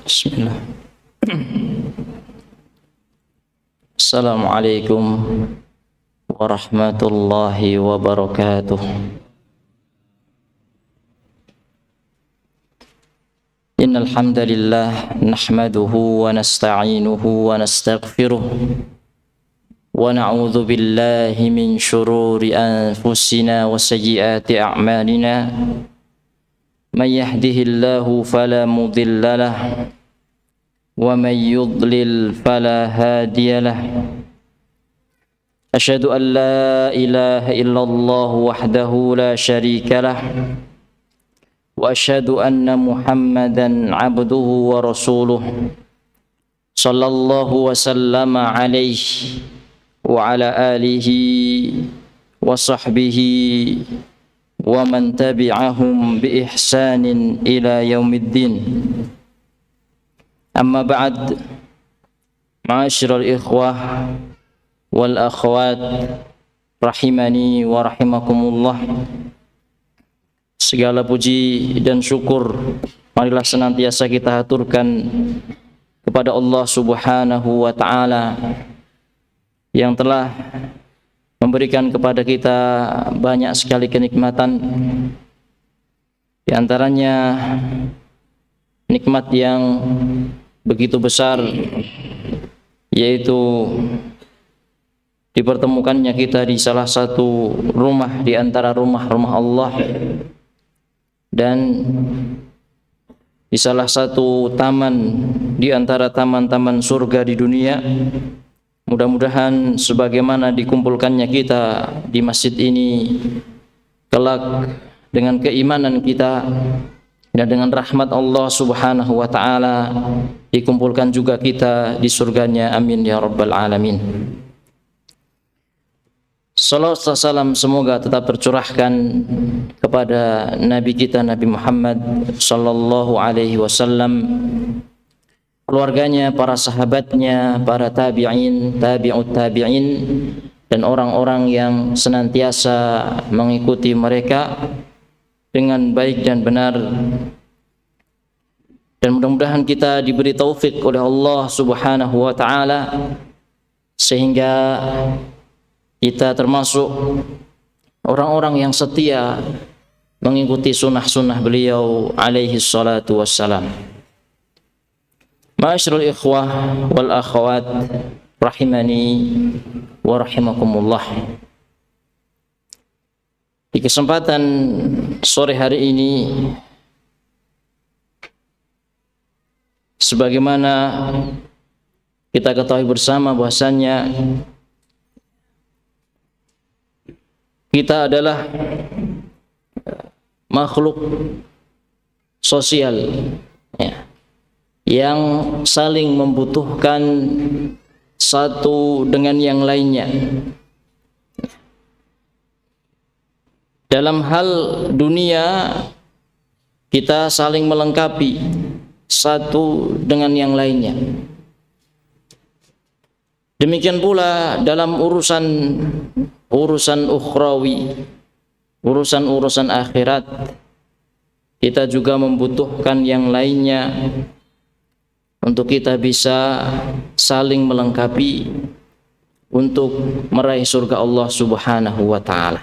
Bismillah. Assalamualaikum warahmatullahi wabarakatuh. Innal hamdalillah nahmaduhu wa nasta'inuhu wa nastaghfiruh wa na'udzu billahi min shururi anfusina wa sayyiati a'malina. May yahdihillahu fala mudilla lahu wa may yudlil fala hadiya lahu. Asyhadu an la ilaha illallah wahdahu la syarika lahu wa asyhadu anna Muhammadan abduhu wa rasuluh sallallahu wa sallama alaihi wa ala alihi wa sahbihi wa man tabi'ahum bi ihsanin ila yaumiddin. Amma ba'd. Ma'asyiral ikhwah wal akhwat rahimani wa rahimakumullah. Segala puji dan syukur marilah senantiasa kita haturkan kepada Allah Subhanahu wa taala yang telah memberikan kepada kita banyak sekali kenikmatan, di antaranya nikmat yang begitu besar, yaitu dipertemukannya kita di salah satu rumah di antara rumah-rumah Allah dan di salah satu taman di antara taman-taman surga di dunia. Mudah-mudahan sebagaimana dikumpulkannya kita di masjid ini kelak dengan keimanan kita dan dengan rahmat Allah Subhanahu wa taala dikumpulkan juga kita di surganya, amin ya rabbal alamin. Salawat dan salam semoga tetap tercurahkan kepada Nabi kita Nabi Muhammad sallallahu alaihi wasallam, keluarganya, para sahabatnya, para tabi'in, tabi'ut tabi'in, dan orang-orang yang senantiasa mengikuti mereka dengan baik dan benar. Dan mudah-mudahan kita diberi taufik oleh Allah Subhanahu wa taala sehingga kita termasuk orang-orang yang setia mengikuti sunnah-sunnah beliau alaihi salatu wassalam. Ma'asyiral ikhwah wal akhwat rahimani wa rahimakumullah. Di kesempatan sore hari ini, sebagaimana kita ketahui bersama bahwasannya kita adalah makhluk sosial, ya, yang saling membutuhkan satu dengan yang lainnya. Dalam hal dunia kita saling melengkapi satu dengan yang lainnya. Demikian pula dalam urusan ukhrawi, urusan akhirat, kita juga membutuhkan yang lainnya untuk kita bisa saling melengkapi untuk meraih surga Allah Subhanahu wa taala.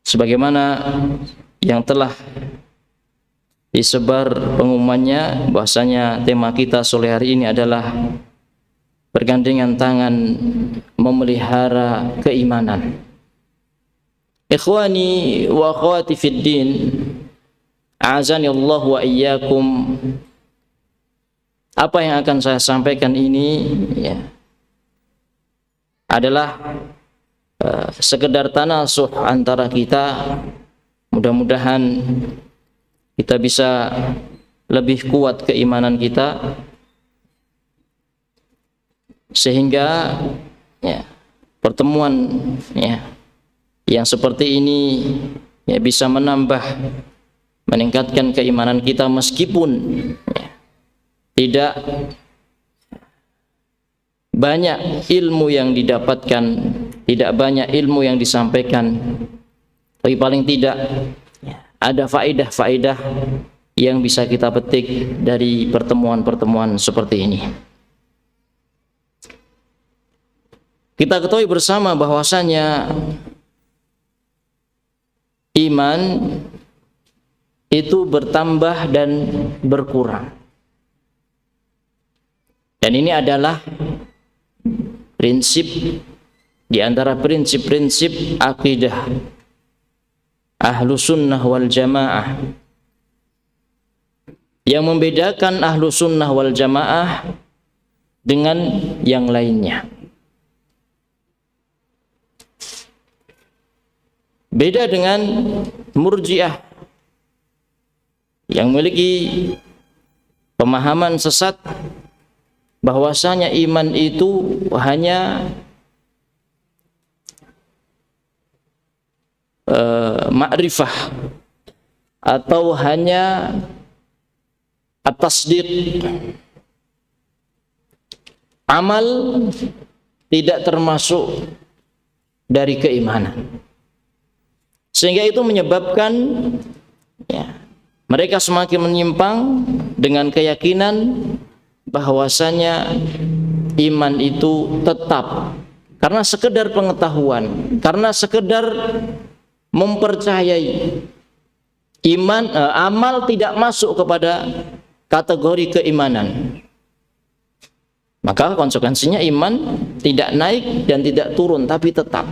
Sebagaimana yang telah disebar pengumumannya bahwasanya tema kita sore hari ini adalah bergandengan tangan memelihara keimanan. Ikhwani wa akhwati fid din, a'azani Allah wa iyyakum. Apa yang akan saya sampaikan ini ya adalah sekedar tanasuh antara kita. Mudah-mudahan kita bisa lebih kuat keimanan kita sehingga ya, pertemuan ya yang seperti ini ya bisa meningkatkan keimanan kita meskipun ya, tidak banyak ilmu yang didapatkan, tidak banyak ilmu yang disampaikan, tapi paling tidak ada faedah-faedah yang bisa kita petik dari pertemuan-pertemuan seperti ini. Kita ketahui bersama bahwasanya iman itu bertambah dan berkurang. Dan ini adalah prinsip di antara prinsip-prinsip akidah Ahlus Sunnah wal Jamaah. Yang membedakan Ahlus Sunnah wal Jamaah dengan yang lainnya. Beda dengan Murji'ah yang memiliki pemahaman sesat bahwasanya iman itu hanya ma'rifah atau hanya at-tasdiq. Amal tidak termasuk dari keimanan. Sehingga itu menyebabkan mereka semakin menyimpang dengan keyakinan bahwasanya iman itu tetap karena sekedar pengetahuan, karena sekedar mempercayai. Amal tidak masuk kepada kategori keimanan. Maka konsekuensinya iman tidak naik dan tidak turun, tapi tetap.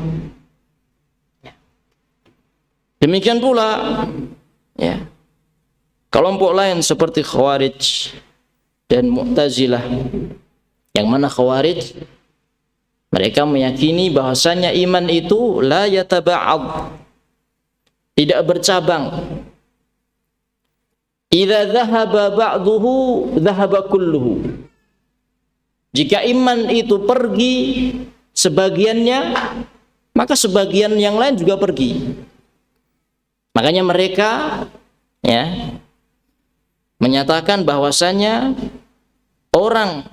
Demikian pula kelompok lain seperti Khawarij dan Mu'tazilah, yang mana Khawarij mereka meyakini bahwasanya iman itu la yataba'ad, tidak bercabang. Idza dhahaba ba'duhu dhahaba kulluhu. Jika iman itu pergi sebagiannya, maka sebagian yang lain juga pergi. Makanya mereka menyatakan bahwasanya orang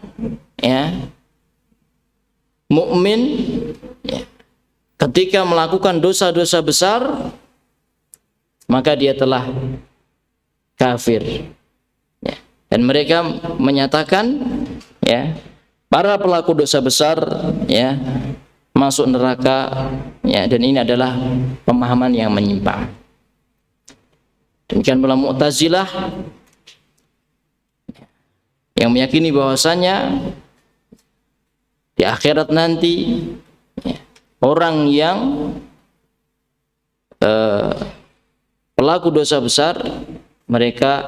mukmin ketika melakukan dosa-dosa besar maka dia telah kafir. Dan mereka menyatakan para pelaku dosa besar masuk neraka, dan ini adalah pemahaman yang menyimpang. Demikian pula Mu'tazilah yang meyakini bahwasanya di akhirat nanti orang yang pelaku dosa besar mereka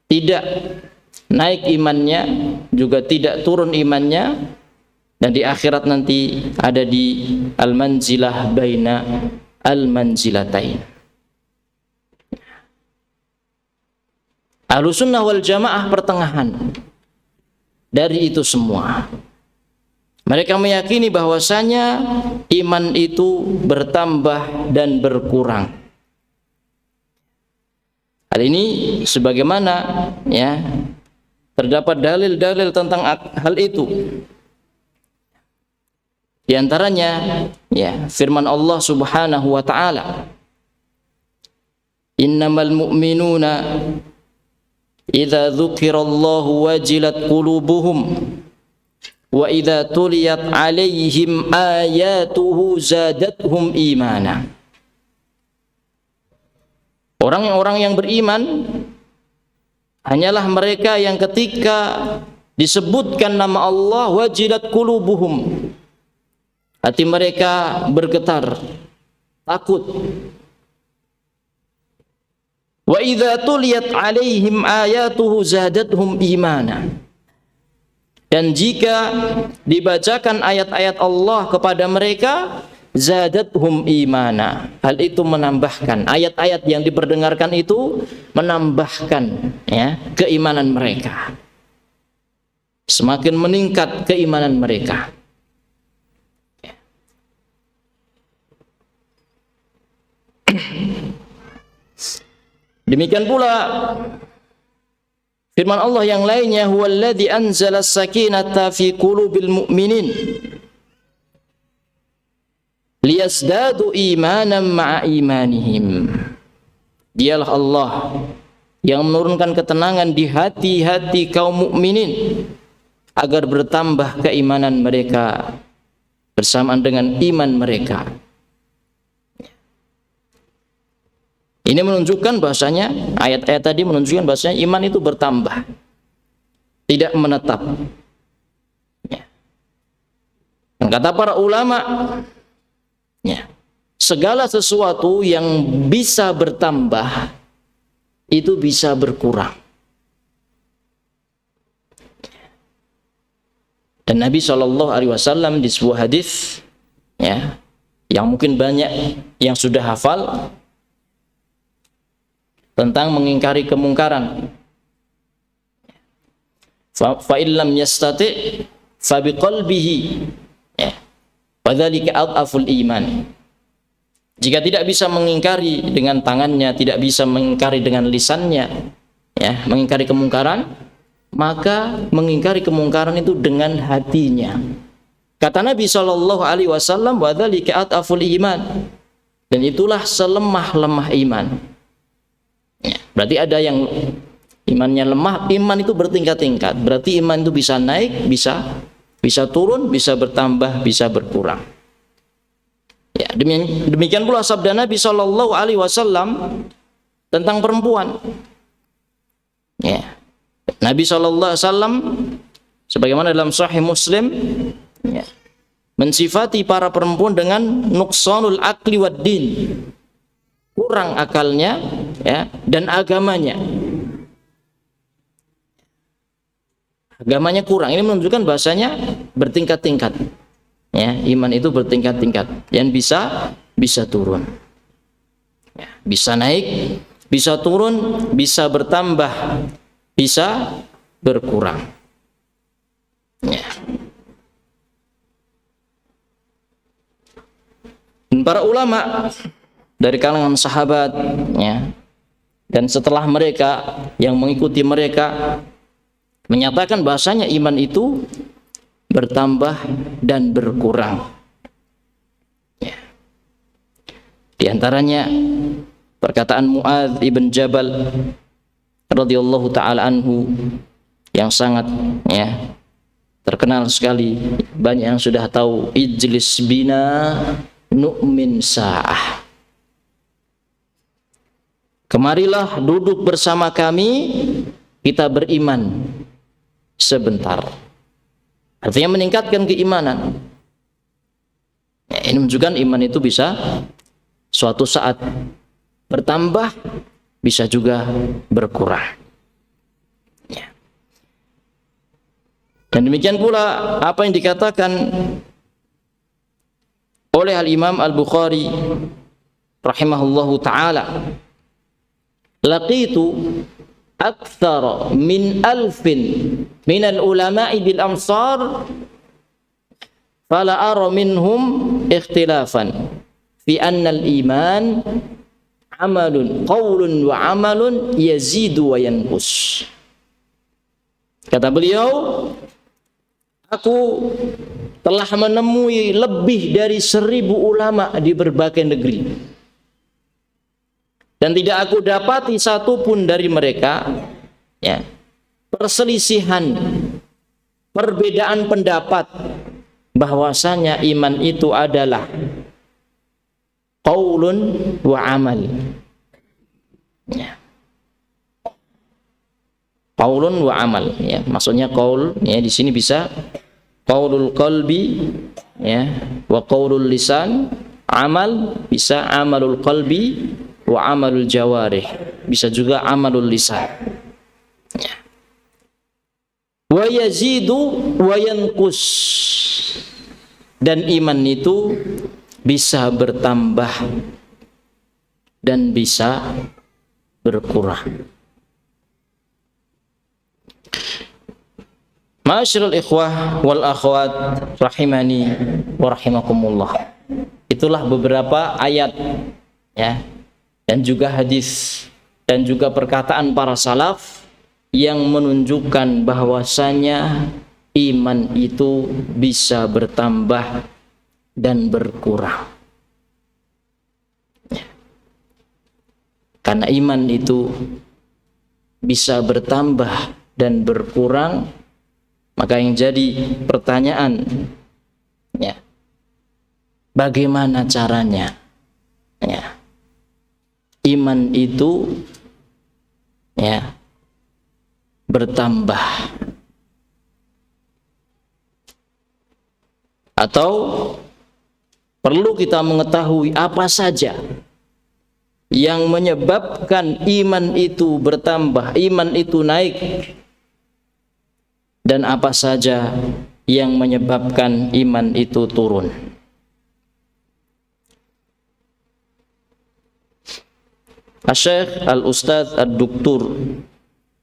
tidak naik imannya, juga tidak turun imannya, dan di akhirat nanti ada di al-manzilah baina al-manzilatain. Ahlus Sunnah wal Jamaah pertengahan dari itu semua. Mereka meyakini bahwasanya iman itu bertambah dan berkurang. Hal ini sebagaimana terdapat dalil-dalil tentang hal itu. Di antaranya firman Allah Subhanahu wa taala, innamal mu'minuna idza dzukirallahu wajilat qulubuhum wa idza tuliyat alaihim ayatuhu zadatuhum imana. Orang-orang yang beriman hanyalah mereka yang ketika disebutkan nama Allah wajilat qulubuhum, hati mereka bergetar, takut. Wa idza tuliyat alaihim ayatuhu zadatuhum imana. Dan jika dibacakan ayat-ayat Allah kepada mereka, zadatuhum imana. Hal itu menambahkan, ayat-ayat yang diperdengarkan itu menambahkan keimanan mereka. Semakin meningkat keimanan mereka. Demikian pula firman Allah yang lainnya, huwallazi anzala as-sakinata fi qulubil mu'minin liyazdadu imanan ma'a imanihim. Dialah Allah yang menurunkan ketenangan di hati-hati kaum mukminin agar bertambah keimanan mereka bersamaan dengan iman mereka. Ini menunjukkan bahasanya, ayat-ayat tadi menunjukkan bahasanya iman itu bertambah, tidak menetap. Dan kata para ulama, segala sesuatu yang bisa bertambah itu bisa berkurang. Dan Nabi SAW di sebuah hadis, yang mungkin banyak yang sudah hafal, tentang mengingkari kemungkaran. Fa illam yastati fa biqalbihi, wa dzalika adhaful iman. Jika tidak bisa mengingkari dengan tangannya, tidak bisa mengingkari dengan lisannya, mengingkari kemungkaran, maka mengingkari kemungkaran itu dengan hatinya. Kata Nabi SAW, wa dzalika adhaful iman, dan itulah selemah-lemah iman. Berarti ada yang imannya lemah, iman itu bertingkat-tingkat. Berarti iman itu bisa naik, bisa turun, bisa bertambah, bisa berkurang. Demikian pula sabda Nabi SAW tentang perempuan. Nabi SAW sebagaimana dalam Sahih Muslim mensifati para perempuan dengan nuqsanul akli wad din, kurang akalnya dan agamanya. Agamanya kurang. Ini menunjukkan bahasanya bertingkat-tingkat. Iman itu bertingkat-tingkat. Yang bisa turun. Bisa naik, bisa turun, bisa bertambah, bisa berkurang. Dan para ulama dari kalangan sahabat, dan setelah mereka yang mengikuti mereka menyatakan bahasanya iman itu bertambah dan berkurang. Di antaranya perkataan Muadz ibn Jabal radhiyallahu taala anhu yang sangat terkenal sekali, banyak yang sudah tahu, ijlis bina nu'min sa'ah. Kemarilah duduk bersama kami, kita beriman sebentar. Artinya meningkatkan keimanan. Ini menunjukkan iman itu bisa suatu saat bertambah, bisa juga berkurang. Dan demikian pula apa yang dikatakan oleh Al-Imam Al-Bukhari rahimahullahu ta'ala, laqitu akthar min alfin min al-ulama'i bil amsar fala ara minhum ikhtilafan fi anna al-iman amalun qaulun wa amalun yazidu wa yanqus. Kata beliau, aku telah menemui lebih dari 1000 ulama di berbagai negeri, dan tidak aku dapati satupun dari mereka perselisihan, perbedaan pendapat bahwasanya iman itu adalah qaulun wa amal. Qaulun wa amal, maksudnya qaul di sini bisa qaulul qalbi wa qaulul lisan, amal bisa amalul qalbi wa amalul jawarih, bisa juga amalul lisan. Wa yazidu wa yanqus, dan iman itu bisa bertambah dan bisa berkurang. Ma'asyiral ikhwah wal akhwat rahimani wa rahimakumullah. Itulah beberapa ayat dan juga hadis dan juga perkataan para salaf yang menunjukkan bahwasanya iman itu bisa bertambah dan berkurang. Karena iman itu bisa bertambah dan berkurang, maka yang jadi pertanyaan, ya, bagaimana caranya, ya, iman itu, ya, bertambah, atau perlu kita mengetahui apa saja yang menyebabkan iman itu bertambah, iman itu naik, dan apa saja yang menyebabkan iman itu turun. Asy-Syaikh Al-Ustadz Ad-Doktor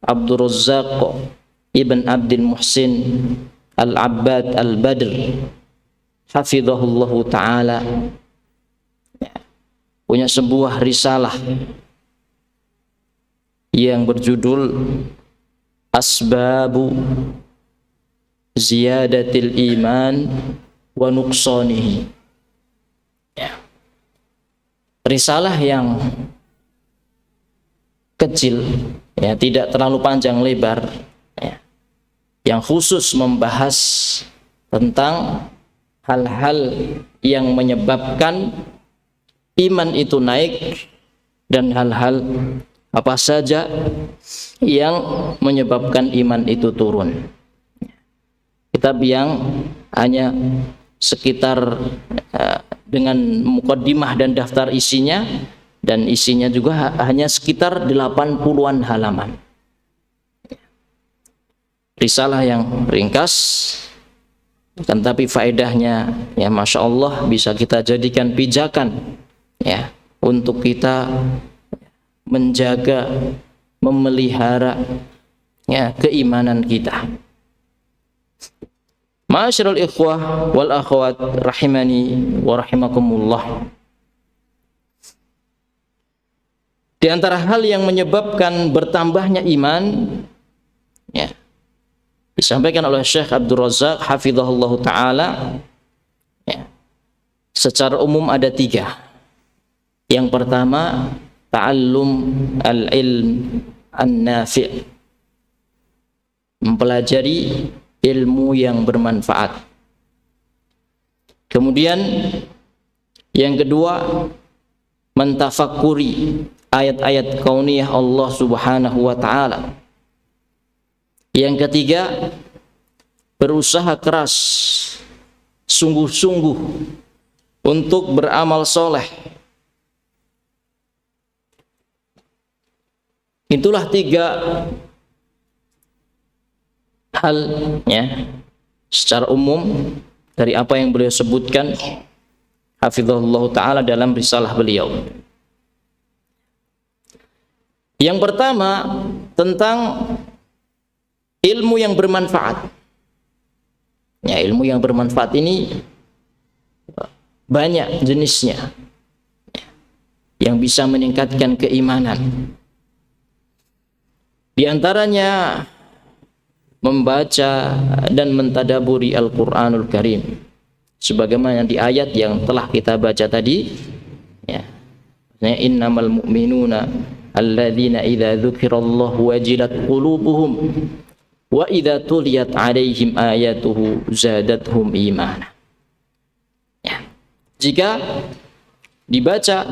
Abdul Razzaq Ibn Abdul Muhsin Al-Abbad Al-Badr hafizahullahu ta'ala punya sebuah risalah yang berjudul Asbabu Ziyadatil Iman wa Nuqsanihi. Ya. Risalah yang kecil, ya, tidak terlalu panjang lebar, ya, yang khusus membahas tentang hal-hal yang menyebabkan iman itu naik dan hal-hal apa saja yang menyebabkan iman itu turun. Kitab yang hanya sekitar dengan mukaddimah dan daftar isinya, dan isinya juga hanya sekitar 80-an halaman. Risalah yang ringkas, tetapi faedahnya, ya, Masya Allah, bisa kita jadikan pijakan, ya, untuk kita menjaga, memelihara, ya, keimanan kita. Ma'asyiral ikhwah wal akhwat rahimani wa rahimakumullah. Di antara hal yang menyebabkan bertambahnya iman, ya, disampaikan oleh Syekh Abdul Razzaq hafizahullahu ta'ala, ya, secara umum ada 3. Yang pertama, ta'allum al-ilm an-nafi', mempelajari ilmu yang bermanfaat. Kemudian yang kedua, mentafakuri ayat-ayat kauniyah Allah Subhanahu wa ta'ala. Yang ketiga, berusaha keras, sungguh-sungguh untuk beramal soleh. Itulah 3 hal, ya, secara umum dari apa yang beliau sebutkan hafizahullah ta'ala dalam risalah beliau. Yang pertama, tentang ilmu yang bermanfaat. Ya, ilmu yang bermanfaat ini banyak jenisnya, yang bisa meningkatkan keimanan. Di antaranya membaca dan mentadaburi Al-Qur'anul Karim, sebagaimana di ayat yang telah kita baca tadi, ya, innamal mu'minuna alladzina idza dzukirallahu wajilat qulubuhum wa idza tuliyat 'alaihim ayatuhu zadathum imana. Ya. Jika dibaca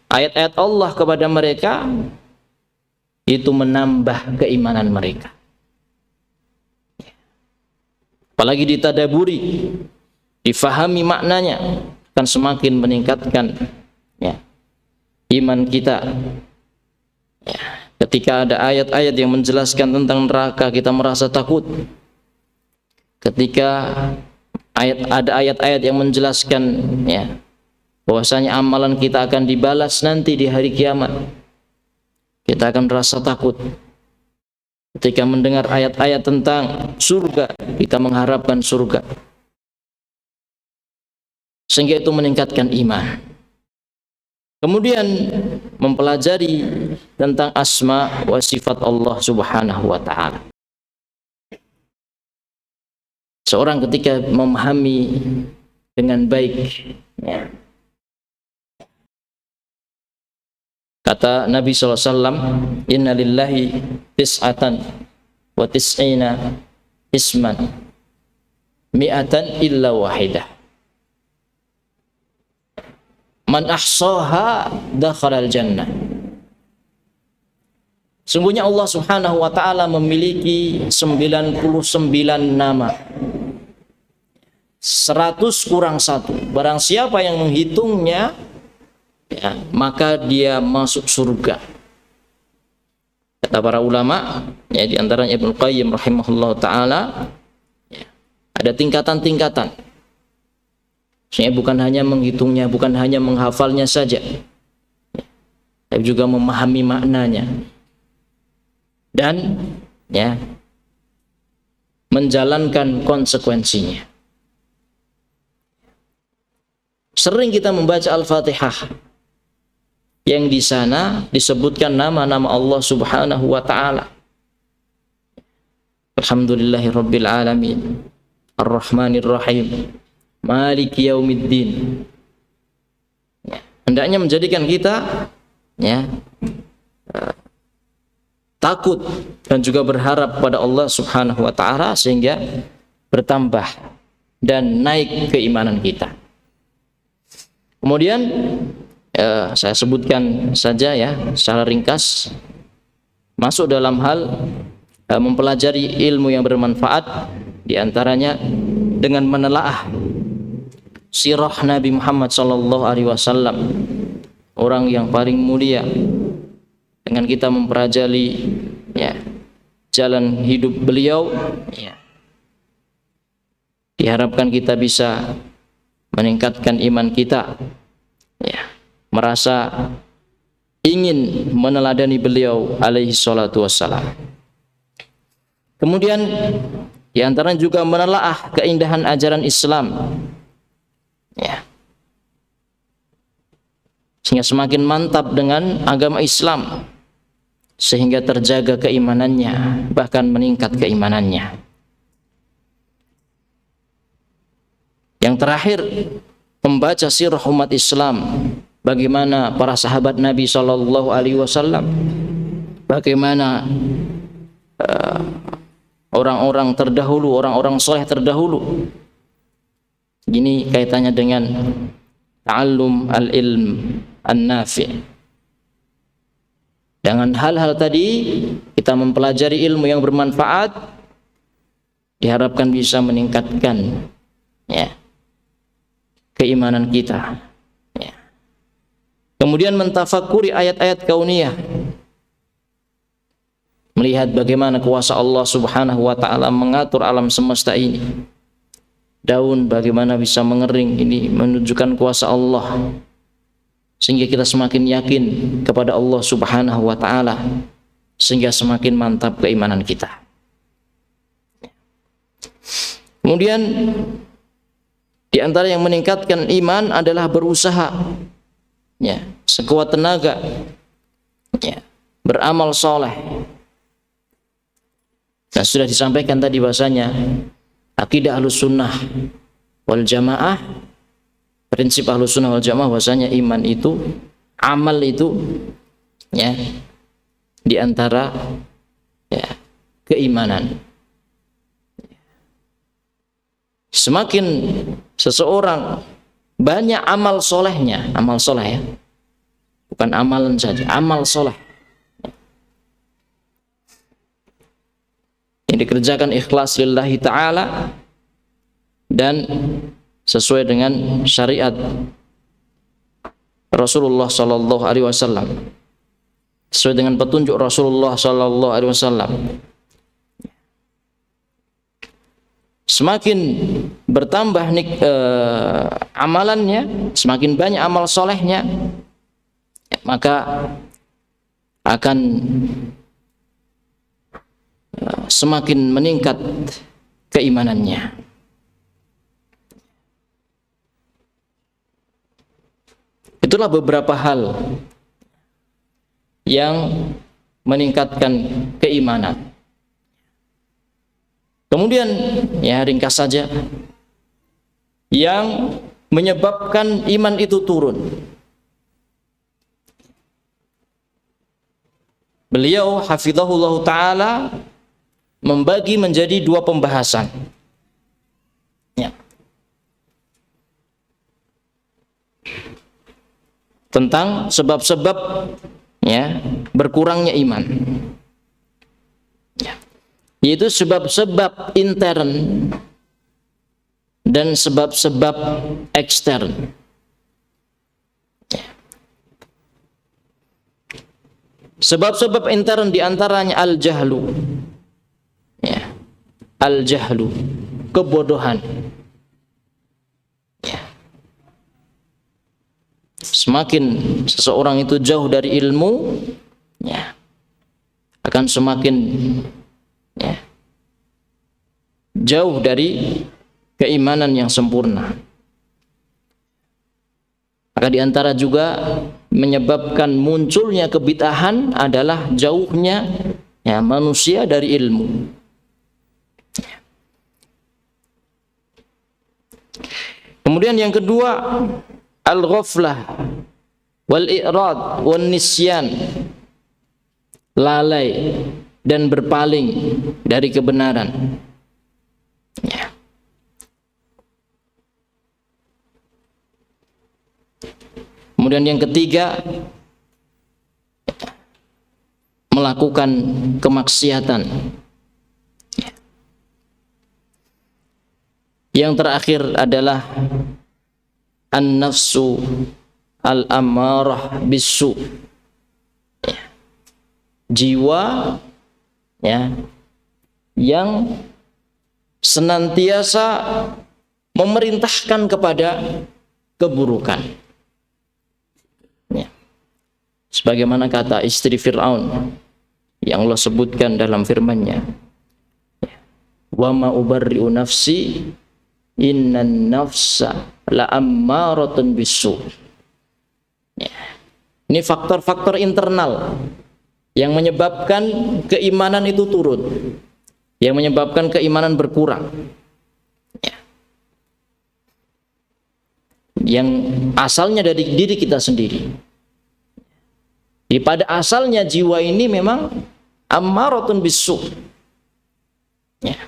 ayat-ayat Allah kepada mereka, itu menambah keimanan mereka. Apalagi ditadaburi, difahami maknanya, akan semakin meningkatkan, ya, iman kita. Ya, ketika ada ayat-ayat yang menjelaskan tentang neraka, kita merasa takut. Ketika ada ayat-ayat yang menjelaskan, ya, bahwasanya amalan kita akan dibalas nanti di hari kiamat, kita akan merasa takut. Ketika mendengar ayat-ayat tentang surga, kita mengharapkan surga, sehingga itu meningkatkan iman. Kemudian mempelajari tentang asma wa sifat Allah Subhanahu wa ta'ala. Seorang ketika memahami dengan baik, ya, Kata Nabi SAW, inna lillahi tis'atan wa tis'ina isman mi'atan illa wahidah. Man ahsaha dakhalal jannah. Sungguhnya Allah Subhanahu wa taala memiliki 99 nama. 100 kurang 1. Barang siapa yang menghitungnya, ya, maka dia masuk surga. Kata para ulama, ya, di antaranya Ibnu Qayyim rahimahullah taala, ya, ada tingkatan-tingkatan. Maksudnya bukan hanya menghitungnya, bukan hanya menghafalnya saja, tapi juga memahami maknanya dan, ya, menjalankan konsekuensinya. Sering kita membaca Al-Fatihah yang di sana disebutkan nama-nama Allah Subhanahu wa taala. Alhamdulillahirabbil alamin, Ar-Rahmanir Rahim, Maliki Yaumiddin. Ya, hendaknya menjadikan kita, ya, takut dan juga berharap pada Allah Subhanahu wa taala sehingga bertambah dan naik keimanan kita. Kemudian saya sebutkan saja, ya, secara ringkas, masuk dalam hal mempelajari ilmu yang bermanfaat, diantaranya dengan menelaah sirah Nabi Muhammad SAW, orang yang paling mulia, dengan kita mempelajari, ya, jalan hidup beliau, ya, diharapkan kita bisa meningkatkan iman kita, ya, merasa ingin meneladani beliau alaihi salatu wassalam. Kemudian di antaranya juga menelaah keindahan ajaran Islam, ya, sehingga semakin mantap dengan agama Islam, sehingga terjaga keimanannya, bahkan meningkat keimanannya. Yang terakhir, membaca sirah umat Islam, bagaimana para sahabat Nabi SAW, bagaimana orang-orang terdahulu, orang-orang soleh terdahulu. Ini kaitannya dengan ta'allum al-ilm an-nafi'. Dengan hal-hal tadi kita mempelajari ilmu yang bermanfaat, diharapkan bisa meningkatkan, ya, keimanan kita, ya. Kemudian mentafakuri ayat-ayat kauniyah, melihat bagaimana kuasa Allah Subhanahu wa taala mengatur alam semesta ini. Daun bagaimana bisa mengering, ini menunjukkan kuasa Allah, sehingga kita semakin yakin kepada Allah Subhanahu wa taala, sehingga semakin mantap keimanan kita. Kemudian di antara yang meningkatkan iman adalah berusaha, ya, sekuat tenaga, ya, beramal soleh. Nah, sudah disampaikan tadi bahasanya akidah Ahlus Sunnah wal Jamaah, prinsip Ahlus Sunnah wal Jamaah bahasanya iman itu, amal itu, ya, di antara, ya, keimanan. Semakin seseorang banyak amal solehnya, amal soleh, ya, bukan amalan saja, amal soleh yang dikerjakan ikhlas lillahi ta'ala dan sesuai dengan syariat Rasulullah sallallahu alaihi wasallam, sesuai dengan petunjuk Rasulullah sallallahu alaihi wasallam. Semakin bertambah amalannya, semakin banyak amal solehnya, maka akan semakin meningkat keimanannya. Itulah beberapa hal yang meningkatkan keimanan. Kemudian, ya, ringkas saja, yang menyebabkan iman itu turun. beliau hafizahullah taala membagi menjadi dua pembahasan. Ya. Tentang sebab-sebab ya berkurangnya iman. Ya. Yaitu sebab-sebab intern dan sebab-sebab ekstern. Ya. Sebab-sebab intern diantaranya al-jahlu. Ya. Al-jahlu, kebodohan. Ya. Semakin seseorang itu jauh dari ilmu, ya, akan semakin ya, jauh dari keimanan yang sempurna. Maka diantara juga menyebabkan munculnya kebid'ahan adalah jauhnya ya, manusia dari ilmu. Kemudian yang kedua, al-ghaflah wal i'rad wan nisyan, lalai dan berpaling dari kebenaran. Ya. Kemudian yang ketiga, melakukan kemaksiatan. Ya. Yang terakhir adalah an-nafsu al-ammarah bisu. Ya. Jiwa ya yang senantiasa memerintahkan kepada keburukan. Ya. Sebagaimana kata istri Fir'aun yang Allah sebutkan dalam firman-Nya, wa ma ubarri'u nafsi innan nafsa la'ammaratun bisu. Ya. Ini faktor-faktor internal yang menyebabkan keimanan itu turun, yang menyebabkan keimanan berkurang, ya. Yang asalnya dari diri kita sendiri. Jadi pada asalnya jiwa ini memang ammaratun bisu. Ya.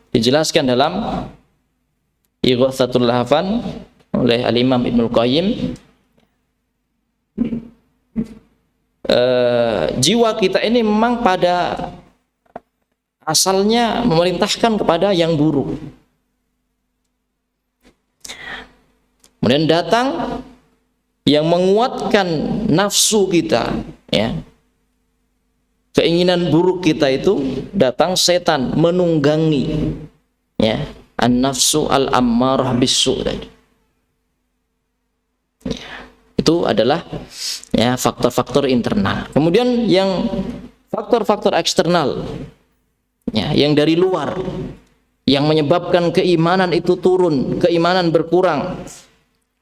Dijelaskan dalam Ighatsatul Lahfan oleh Al-Imam Ibnul Qayyim, jiwa kita ini memang pada asalnya memerintahkan kepada yang buruk. Kemudian datang yang menguatkan nafsu kita, ya, keinginan buruk kita itu, datang setan menunggangi, ya, an-nafsu al-ammarah bisu tadi. Ya, itu adalah ya faktor-faktor internal. Kemudian yang faktor-faktor eksternal, ya, yang dari luar, yang menyebabkan keimanan itu turun, keimanan berkurang.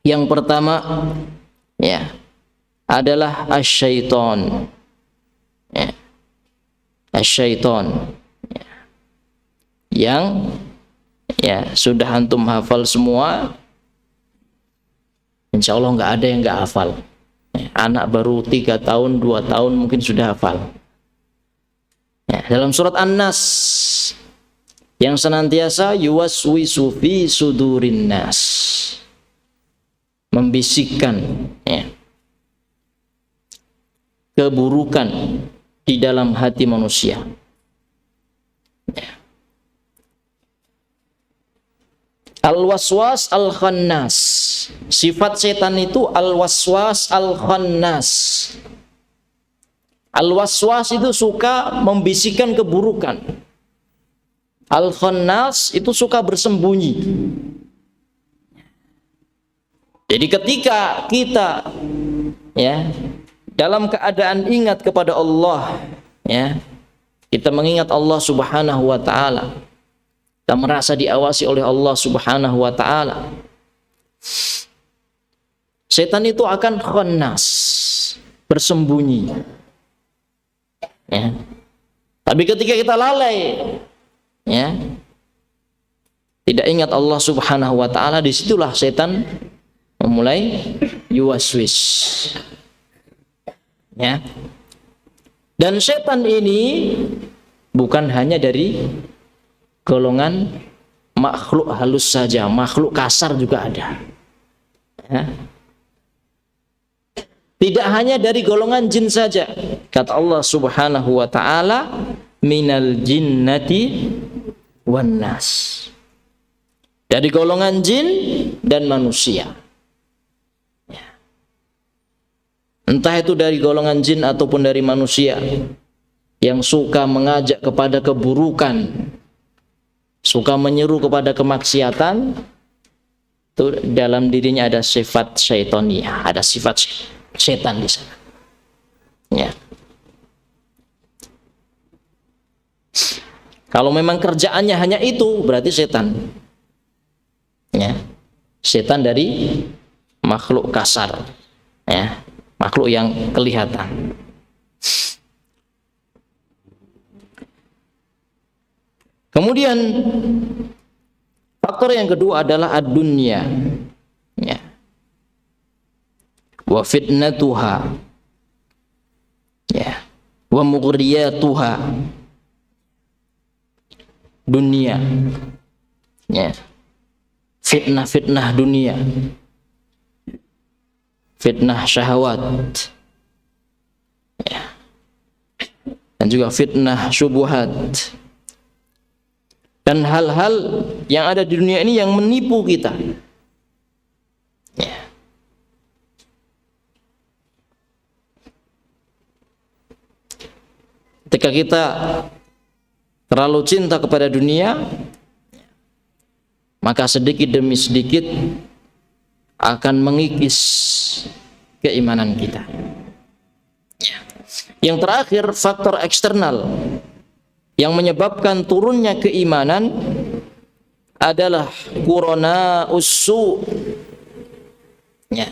Yang pertama, ya, adalah asyaiton. Ya. Asyaiton. Ya. Yang ya sudah antum hafal semua. Insya Allah nggak ada yang nggak hafal. Ya. Anak baru 3 tahun, 2 tahun mungkin sudah hafal. Ya. Dalam surat An-Nas yang senantiasa yuwaswisu fi sudurin nas, membisikkan ya, keburukan di dalam hati manusia. Ya. Al-waswas al-khannas. Sifat setan itu al-waswas al-khannas. Al-waswas itu suka membisikkan keburukan. Al-khannas itu suka bersembunyi. Jadi ketika kita ya dalam keadaan ingat kepada Allah, ya, kita mengingat Allah Subhanahu wa taala, kita merasa diawasi oleh Allah Subhanahu wa taala, setan itu akan khannas, bersembunyi. Ya. Tapi ketika kita lalai, ya, tidak ingat Allah Subhanahu wa taala, disitulah setan memulai yuwaswis. Ya. Dan setan ini bukan hanya dari golongan makhluk halus saja, makhluk kasar juga ada. Ya. Tidak hanya dari golongan jin saja. Kata Allah Subhanahu wa taala, minal jinnati wan nas. Dari golongan jin dan manusia. Ya. Entah itu dari golongan jin ataupun dari manusia yang suka mengajak kepada keburukan, suka menyeru kepada kemaksiatan, itu dalam dirinya ada sifat syaitania, ada sifat setan di sana. Ya. Kalau memang kerjaannya hanya itu, berarti setan. Ya. Setan dari makhluk kasar. Ya. Makhluk yang kelihatan. Kemudian faktor yang kedua adalah ad-dunya. Ya. Wa fitnatuha. Ya. Wa mughriyatuha. Dunia. Ya. Fitnah-fitnah dunia. Fitnah syahwat. Ya. Dan juga fitnah syubhat. Dan hal-hal yang ada di dunia ini yang menipu kita. Ya. Ketika kita terlalu cinta kepada dunia, maka sedikit demi sedikit akan mengikis keimanan kita. Ya. Yang terakhir, faktor eksternal yang menyebabkan turunnya keimanan adalah qurana ussu. Ya,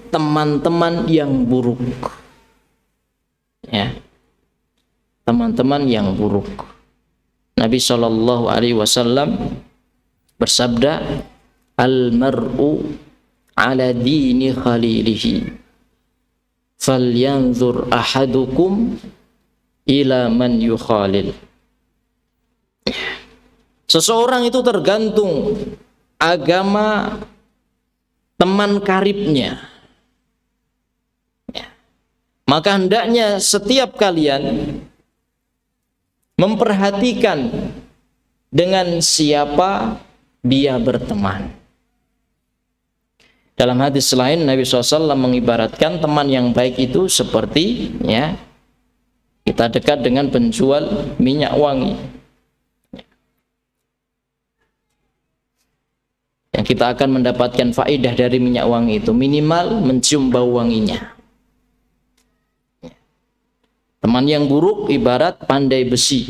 teman-teman yang buruk. Ya. Teman-teman yang buruk. Nabi sallallahu alaihi wasallam bersabda, al-mar'u ala dini khalilihi. Falyanzur ahadukum ila man yukhalil. Seseorang itu tergantung agama teman karibnya. Ya. Maka hendaknya setiap kalian memperhatikan dengan siapa dia berteman. Dalam hadis lain Nabi SAW mengibaratkan teman yang baik itu seperti, ya, kita dekat dengan penjual minyak wangi. Yang kita akan mendapatkan faedah dari minyak wangi itu minimal mencium bau wanginya. Teman yang buruk ibarat pandai besi.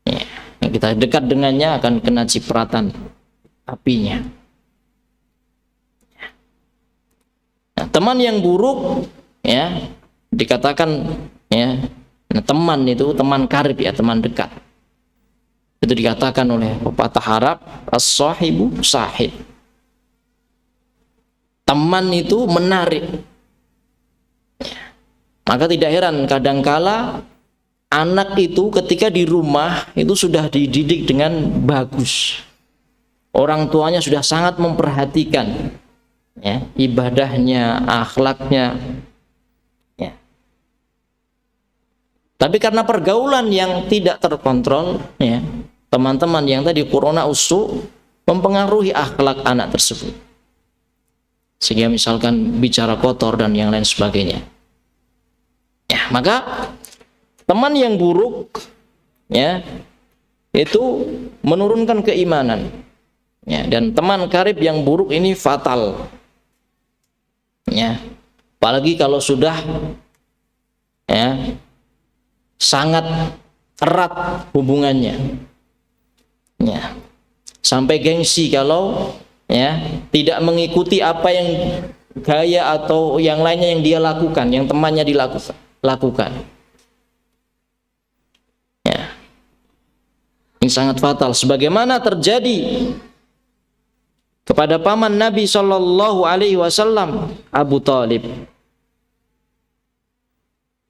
Ya, yang kita dekat dengannya akan kena cipratan apinya. Nah, teman yang buruk, ya, dikatakan, ya, nah, teman itu teman karib, ya, teman dekat. Itu dikatakan oleh pepatah Arab, as-sahibu sahib. Teman itu menarik. Maka tidak heran kadangkala anak itu ketika di rumah itu sudah dididik dengan bagus. Orang tuanya sudah sangat memperhatikan, ya, ibadahnya, akhlaknya. Ya. Tapi karena pergaulan yang tidak terkontrol, ya, teman-teman yang tadi qurana ussu mempengaruhi akhlak anak tersebut. Sehingga misalkan bicara kotor dan yang lain sebagainya. Ya, maka teman yang buruk, ya, itu menurunkan keimanan. Ya, dan teman karib yang buruk ini fatal. Ya, apalagi kalau sudah, ya, sangat erat hubungannya. Ya, sampai gengsi kalau, ya, tidak mengikuti apa yang gaya atau yang lainnya yang dia lakukan, yang temannya lakukan. Ya, ini sangat fatal. Sebagaimana terjadi kepada paman Nabi Shallallahu Alaihi Wasallam, Abu Talib.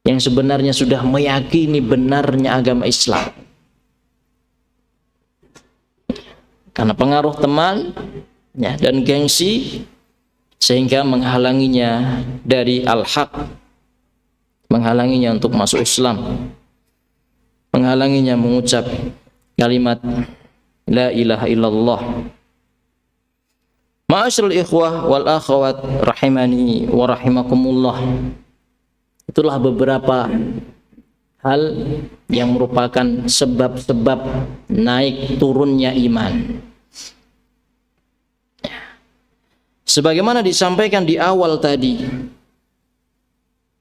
yang sebenarnya sudah meyakini benarnya agama Islam. Karena pengaruh teman ya, dan gengsi sehingga menghalanginya dari al-haq, menghalanginya untuk masuk Islam, menghalanginya mengucap kalimat la ilaha illallah. Ma'asyiral ikhwah wal akhwat rahimani wa rahimakumullah. Itulah beberapa hal yang merupakan sebab-sebab naik turunnya iman. Sebagaimana disampaikan di awal tadi,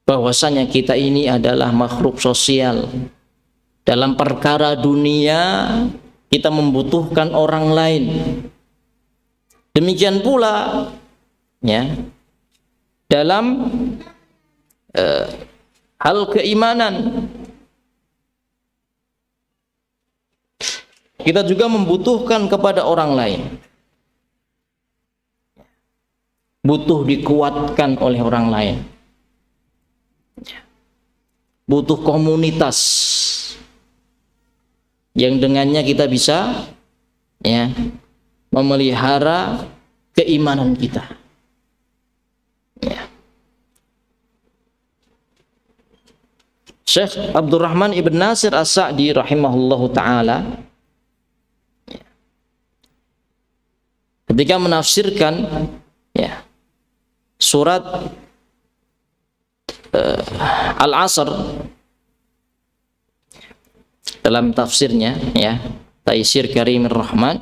bahwasanya kita ini adalah makhluk sosial. Dalam perkara dunia kita membutuhkan orang lain. Demikian pula ya dalam hal keimanan kita juga membutuhkan kepada orang lain. Butuh dikuatkan oleh orang lain. Butuh komunitas yang dengannya kita bisa ya memelihara keimanan kita. Ya. Syekh Abdurrahman Ibn Nasir As-Sa'di rahimahullahu ta'ala ketika menafsirkan ya surat Al-Asr dalam tafsirnya ya Taisir Karimir Rahman,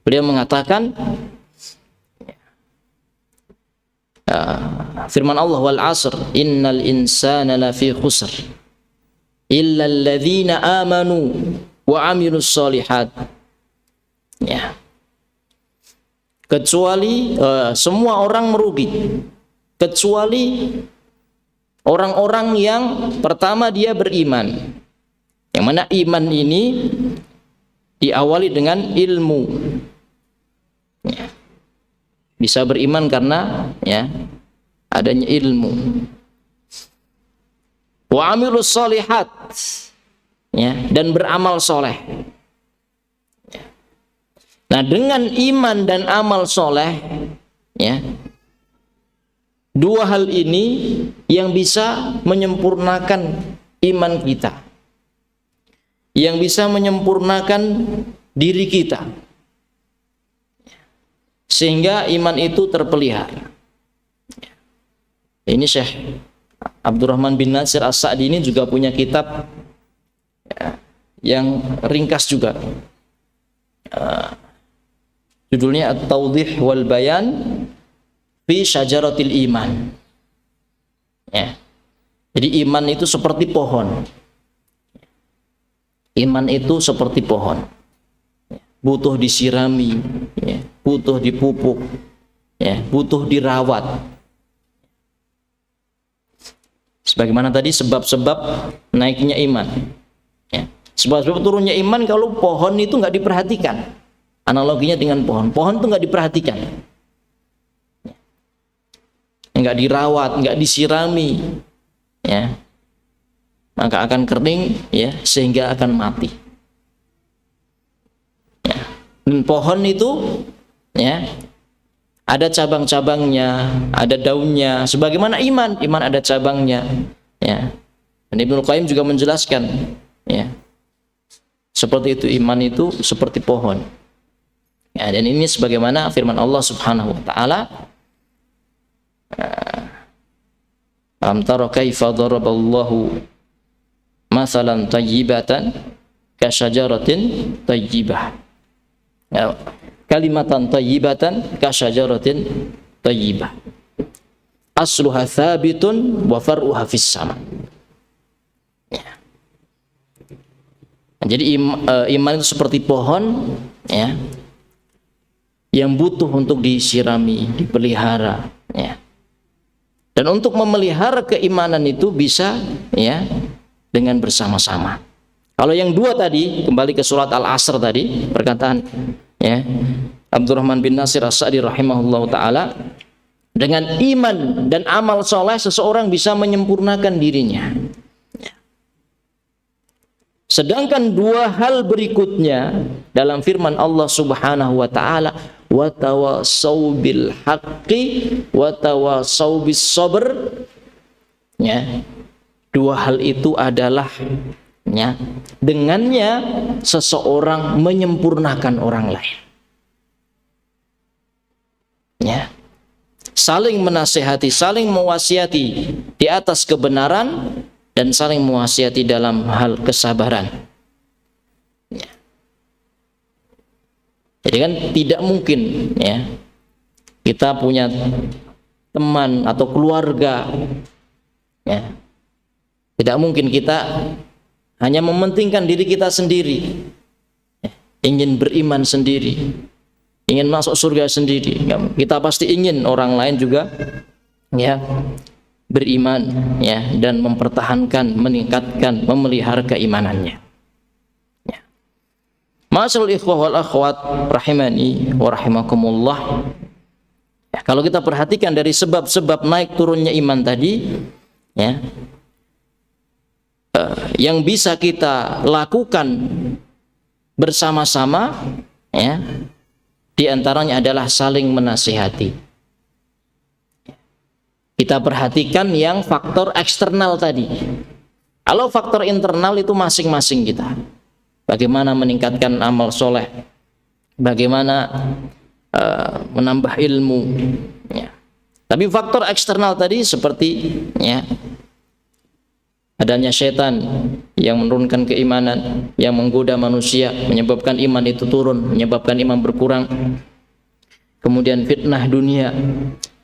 beliau mengatakan firman Allah, wal asr innal insana lafi khusr illa alladhina amanu wa amilus solihat. Ya, kecuali semua orang merugi kecuali orang-orang yang pertama dia beriman, yang mana iman ini diawali dengan ilmu. Ya. Bisa beriman karena ya adanya ilmu. Wa amilus solihat, ya, dan beramal soleh. Ya. Nah, dengan iman dan amal soleh, ya, dua hal ini yang bisa menyempurnakan iman kita, yang bisa menyempurnakan diri kita, sehingga iman itu terpelihara. Ini Syekh Abdurrahman bin Nasir As-Sa'di ini juga punya kitab ya, yang ringkas juga, judulnya At-Tawdih wal Bayan fi Syajaratil Iman. Ya. Jadi iman itu seperti pohon. Iman itu seperti pohon, butuh disirami, ya, butuh dipupuk, ya, butuh dirawat. Sebagaimana tadi sebab-sebab naiknya iman, ya. Sebab-sebab turunnya iman kalau pohon itu nggak diperhatikan. Analoginya dengan pohon itu nggak diperhatikan, nggak dirawat, nggak disirami, ya, maka akan kering, ya, sehingga akan mati. Ya. Dan pohon itu, ya, ada cabang-cabangnya, ada daunnya. Sebagaimana iman ada cabangnya. Ya. Dan Ibnu Qayyim juga menjelaskan, ya, seperti itu, iman itu seperti pohon. Ya, dan ini sebagaimana firman Allah Subhanahu Wa Taala. Alam tara kaifa daraballahu mathalan tayyibatan kasyajaratin tayyibah. Ya, kalimatan tayyibatan kasyajaratin tayyibah. Asluha thabitun wa far'uha fis sama. Ya. Jadi iman itu seperti pohon, ya, yang butuh untuk disirami, dipelihara, ya. Dan untuk memelihara keimanan itu bisa, ya, dengan bersama-sama. Kalau yang dua tadi, kembali ke surat Al-Asr tadi, perkataan, ya, Abdurrahman bin Nasir As-Sa'di rahimahullah ta'ala, dengan iman dan amal soleh seseorang bisa menyempurnakan dirinya. Sedangkan dua hal berikutnya dalam firman Allah Subhanahu wa taala, wa tawassaw bil haqqi wa tawassaw bis sabr, ya. Dua hal itu adalah, ya, dengannya seseorang menyempurnakan orang lain. Ya. Saling menasihati, saling mewasiati di atas kebenaran dan saling mewasiati dalam hal kesabaran. Ya. Jadi kan tidak mungkin, ya, kita punya teman atau keluarga, ya, tidak mungkin kita hanya mementingkan diri kita sendiri, ya, ingin beriman sendiri, ingin masuk surga sendiri. Kita pasti ingin orang lain juga, ya, beriman, ya, dan mempertahankan, meningkatkan, memelihara keimanannya. Ya. Ma'asyiral ikhwah wal akhwat rahimani wa rahimakumullah. Ya, kalau kita perhatikan dari sebab-sebab naik turunnya iman tadi, ya, yang bisa kita lakukan bersama-sama, ya, di antaranya adalah saling menasihati. Kita perhatikan yang faktor eksternal tadi. Kalau faktor internal itu masing-masing kita. Bagaimana meningkatkan amal soleh, bagaimana menambah ilmu. Ya. Tapi faktor eksternal tadi seperti, ya, adanya setan yang menurunkan keimanan, yang menggoda manusia, menyebabkan iman itu turun, menyebabkan iman berkurang. Kemudian fitnah dunia.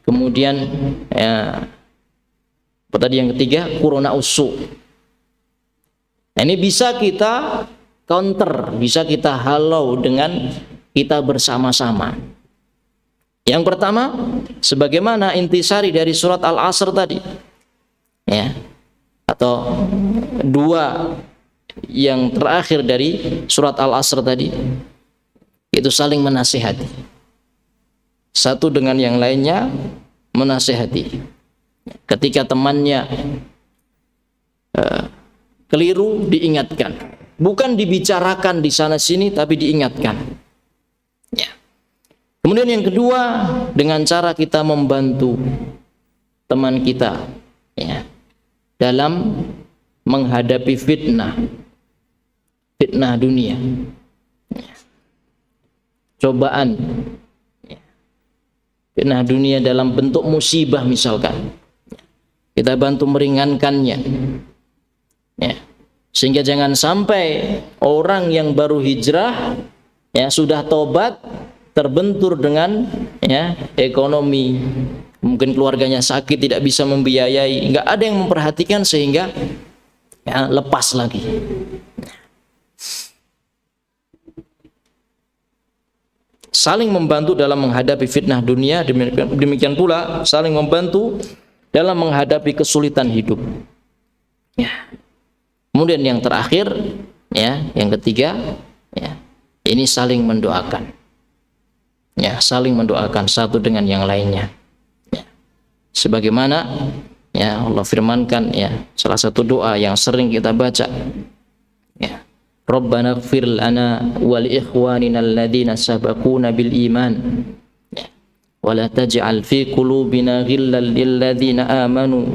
Kemudian, ya, apa tadi yang ketiga, kuruna usu. Nah, ini bisa kita counter, bisa kita halau dengan kita bersama-sama. Yang pertama, sebagaimana intisari dari surat Al-Asr tadi, ya, atau dua yang terakhir dari surat Al-Asr tadi, itu saling menasihati. Satu dengan yang lainnya menasihati. Ketika temannya keliru, diingatkan. Bukan dibicarakan di sana sini, tapi diingatkan. Ya. Kemudian yang kedua, dengan cara kita membantu teman kita, ya, dalam menghadapi fitnah dunia, ya, cobaan. Fitnah dunia dalam bentuk musibah misalkan, kita bantu meringankannya, ya, sehingga jangan sampai orang yang baru hijrah, ya, sudah tobat, terbentur dengan, ya, ekonomi, mungkin keluarganya sakit, tidak bisa membiayai, nggak ada yang memperhatikan sehingga, ya, lepas lagi. Saling membantu dalam menghadapi fitnah dunia, demikian pula saling membantu dalam menghadapi kesulitan hidup. Ya. Kemudian yang terakhir, ya, yang ketiga, ya, ini saling mendoakan. Ya, saling mendoakan satu dengan yang lainnya. Ya. Sebagaimana, ya, Allah firmankan, ya, salah satu doa yang sering kita baca, ya, Rabbana ighfir lana wa li ikhwanina alladhina sabaquna bil iman, wa la taj'al fi qulubina ghillan lil ladzina amanu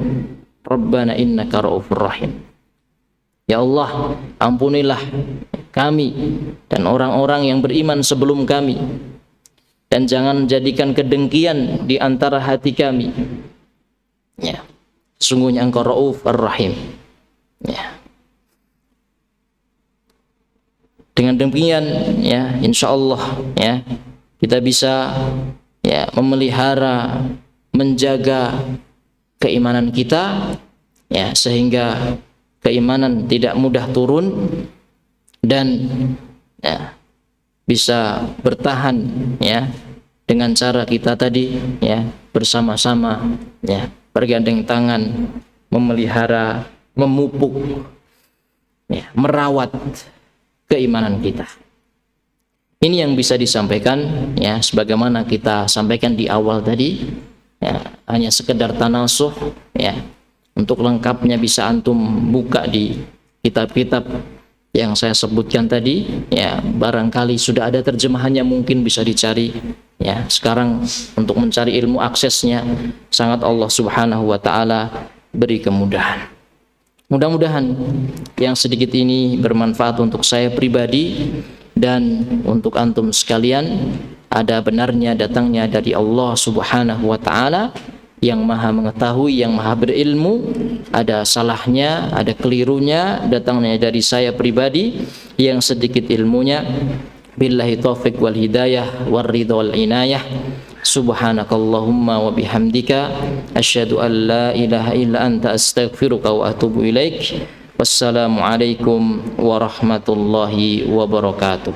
Rabbana innaka ra'ufur rahim. Ya Allah, ampunilah kami dan orang-orang yang beriman sebelum kami, dan jangan jadikan kedengkian di antara hati kami. Ya, sesungguhnya Engkau Ra'uf Ar-Rahim. Ya. Dengan demikian, ya, insyaallah, ya, kita bisa, ya, memelihara, menjaga keimanan kita, ya, sehingga keimanan tidak mudah turun dan, ya, bisa bertahan, ya, dengan cara kita tadi, ya, bersama-sama, ya, bergandeng tangan, memelihara, memupuk, ya, merawat keimanan kita. Ini yang bisa disampaikan, ya, sebagaimana kita sampaikan di awal tadi, ya, hanya sekedar tanasuh, ya. Untuk lengkapnya bisa antum buka di kitab-kitab yang saya sebutkan tadi, ya barangkali sudah ada terjemahannya, mungkin bisa dicari. Ya, sekarang untuk mencari ilmu aksesnya sangat Allah Subhanahu wa taala beri kemudahan. Mudah-mudahan yang sedikit ini bermanfaat untuk saya pribadi dan untuk antum sekalian. Ada benarnya datangnya dari Allah Subhanahu wa taala yang maha mengetahui, yang maha berilmu. Ada salahnya, ada kelirunya datangnya dari saya pribadi yang sedikit ilmunya. Billahi taufiq wal hidayah wal ridha wal inayah. Subhanakallahumma wa bihamdika asyhadu an la ilaha illa anta astaghfiruka wa atubu ilaik. Wassalamu alaikum warahmatullahi wabarakatuh.